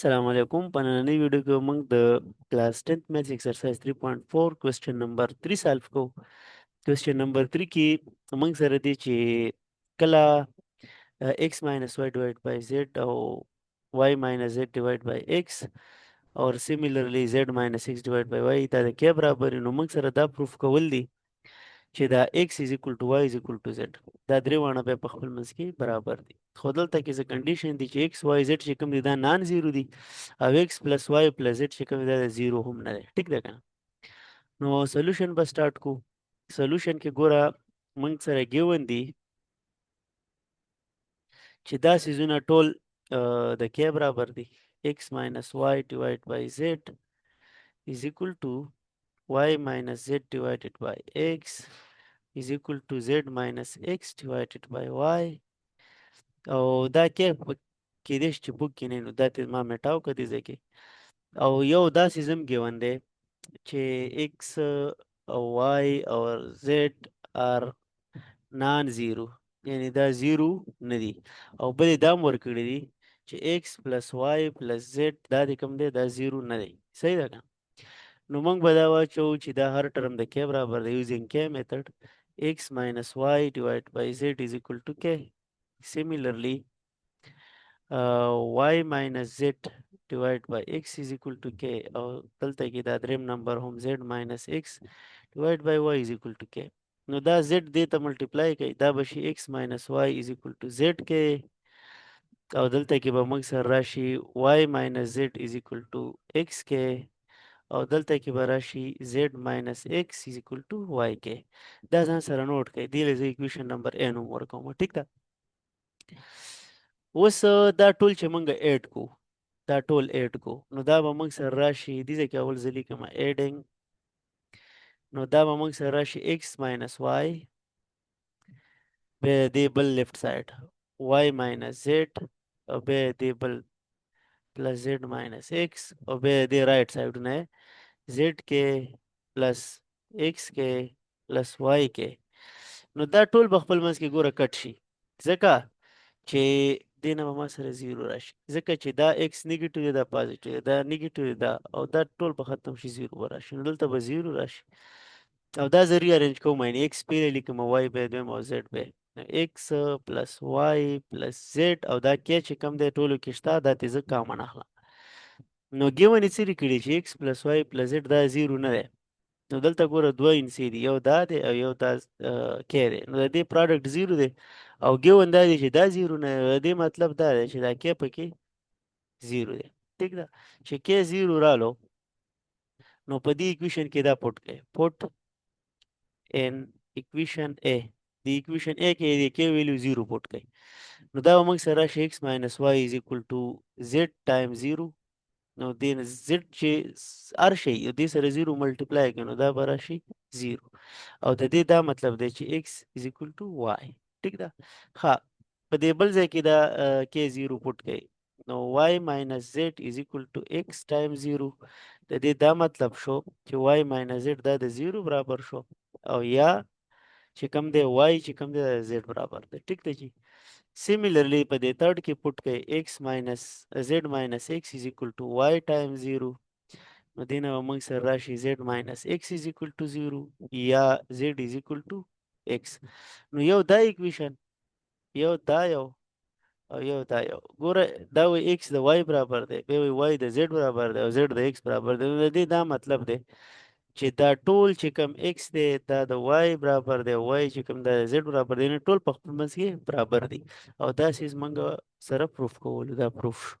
السلام علیکم په نننۍ ویډیو کې موږ د کلاس 10 میتھس ایکسرسایز 3.4 کوېسچن نمبر 3 سالو کوو. کوېسچن نمبر 3 کې موږ سره دی چې کله x minus y divided by z او y minus z divided by x or similarly z minus x divided by y دا د کې برابر وي، نو موږ سره دا پروف کول دي چې دا x is equal to y is equal to z. دا درې واړه بیا په خپل منځ کې برابر دي. خو دلته کې څه کنډیشن دي چې x y z چې کوم دي دا نان زیرو دي او x پلس y پلس z چې کوم دی دا د زیرو هم نه دی. ټیک ده که نه؟ نو سولوشن به سټارټ کو. سولوشن کې ګوره موږ سره ګیون دي چې دا سیزونه ټول د کې برابر دي. x minus y divided by z is equal to y minus z divided by x is equal to z minus x divided by y. او دا کې کېدای شي چې بوک کې نه نو دا ته ما میټاو که دې ځای کې. او یو داسې زم ګیون دی چې x او y او z are نان زیرو، یعنی دا زیرو نه دي. او بلې دا هم ورکړي دي چې x پلس y پلس z دا د کوم دی دا زیرو نه دی. صحیح ده که؟ نو موږ به دا واچو چې دا هر ټرم د کې برابر دی یوزینګ کې میتھډ x minus y divided by z is equal to k. Similarly, y minus z divided by x is equal to k. او دلته کې دا دریم نمبر هم z minus x divided by y is equal to k. نو دا z دې ته ملټیپلای کوي دا به شي x minus y is equal to z k. او دلته کې به موږ سره راشي y minus z is equal to x k. او دلته کې به راشي z minus x is equal to y k. دا ځان سره نوٹ کړئ. دې له زه اکویشن نمبر a نوم ورکوم. ټیک ده؟ اوس دا ټول چې موږ ایډ کو، دا ټول ایډ کو، نو دا به موږ سره راشي دې ځای کې اول زه لیکم ایډینګ. نو دا به موږ سره راشي x minus y بیا دې بل لیفټ سایډ y minus z او بیا دې بل پلس z minus x او بیا دې رائټ سایډ نه z k پلس x k پلس y k. نو دا ټول به خپل منځ کې ګوره کټ شي ځکه چې دې نه به ما سره زیرو راشي، ځکه چې دا x نیګیټیو دی دا پازیټیو دی، دا نیګیټیو دی دا، او دا ټول به ختم شي زیرو به راشي. نو دلته به زیرو راشي او دا زه ری ارینج کوم، یعنې x پیره لیکم y به دویم او z به x پلس y پلس z او دا کې چې کوم دی ټولو کې شته دا تې زه کامن اخلم. نو ګیون یې څه لیکلي چې x پلس y پلس z دا زیرو نه دی. نو دلته ګوره دوه انسی دي، یو دا دی او یو دا کې دی. نو د دې پراډکټ زیرو دی او ګیون دا دی چې دا زیرو نه دی. د دې مطلب دا دی چې دا کې پکې زیرو دی. ټیک ده؟ چې کې زیرو رالو نو په دې اکویشن کې دا پټ کړئ. پټ ان اکویشن A. د اکویشن A کې د کې ویلیو زیرو پټ کړئ. نو دا به موږ سره راشي x minus y is equal to z ټایم زیرو. نو دې نه زد چې هر شی دې سره زیرو ملټیپلای کړي نو دا به راشي زیرو. او د دې دا مطلب دی چې x is equal to y. ټیک ده؟ ښه، په دې بل ځای کې دا کې زیرو پټ کړئ. نو y minus z is equal to x ټایم زیرو. د دې دا مطلب شو چې y minus z دا د زیرو برابر شو او یا چې کوم دی y چې کوم دی د z برابر دی. ټیک ده جی؟ Similarly, په دې تھرډ کې پټ کړئ x minus z minus x is equal to y times 0. نو دې نه به موږ سره راشي z minus x is equal to 0 یا z is equal to x. نو یو دا اکویشن، یو دا یو او یو دا یو. ګوره دا وایي x د y برابر دی، بیا وایي y د z برابر دی او z د x برابر دی. نو د دې دا مطلب دی چې دا ټول چې کوم x دی دا د y برابر دی، y چې کوم دا د z برابر دی، نو ټول په خپل منځ کې برابر دي. او دا سیز موږ سره پروف کولو. دا پروف شو.